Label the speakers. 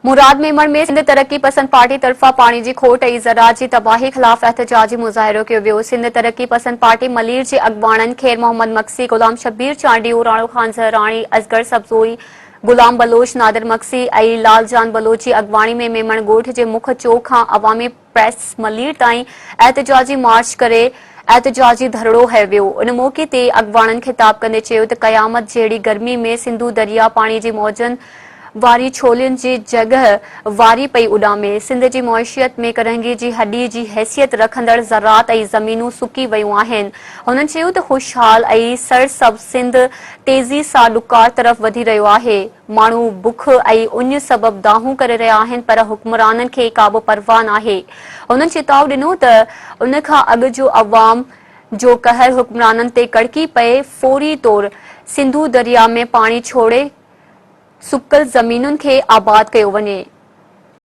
Speaker 1: मुराद मेमण में सिंध तरक्की पसंद पार्टी तरफ़ा पानी जी खोट ऐं ज़राअत जी तबाही ख़िलाफ़ एहतजाजी मुज़ाहिरो कयो वियो। सिंध तरक्की पसंद पार्टी मलीर जे अॻवाननि खैर मोहम्मद मक्सी, गुलाम शब्बीर चांडियो, राणो खान ज़हरानी, असगर सब्ज़ोई, गुलाम बलोच, नादिर मक्सी ऐं लालजान बलोच जी अॻवानी में मेमण ॻोठ जे मुख चौक खां अवामी प्रेस मलीर ताईं एहतजाजी मार्च करे एहतजाजी धरणो हयो वियो। उन मौक़े ते अॻवाननि ख़िताब कंदे चयो त क़यामत जहिड़ी गर्मी में सिंधु दरिया पाणी जी मौजनि वारी छोलियुनि जी जॻह वारी पई उॾामे। सिंध जी मौशियत में करंगी जी हॾी जी हैसियत रखंदड़ ज़राअत ऐं ज़मीनूं सुकी वयूं आहिनि। हुननि चयो त ख़ुशहाल ऐं सरसब्ज़ सिंध तेज़ी सां ॾुकार तरफ़ वधी रहियो आहे। माण्हू बुख ऐं उञ सबबि दाहूं करे रहिया आहिनि, पर हुक्मराननि खे का बि परवाह नाहे। हुननि चेताव ॾिनो त उन खां अॻु जो अवाम जो कहर हुक्मराननि ते कड़की पए, फौरी तौर सिंधु दरिया में पाणी छोड़े सुकल ज़मीनुनि खे आबाद कयो वञे।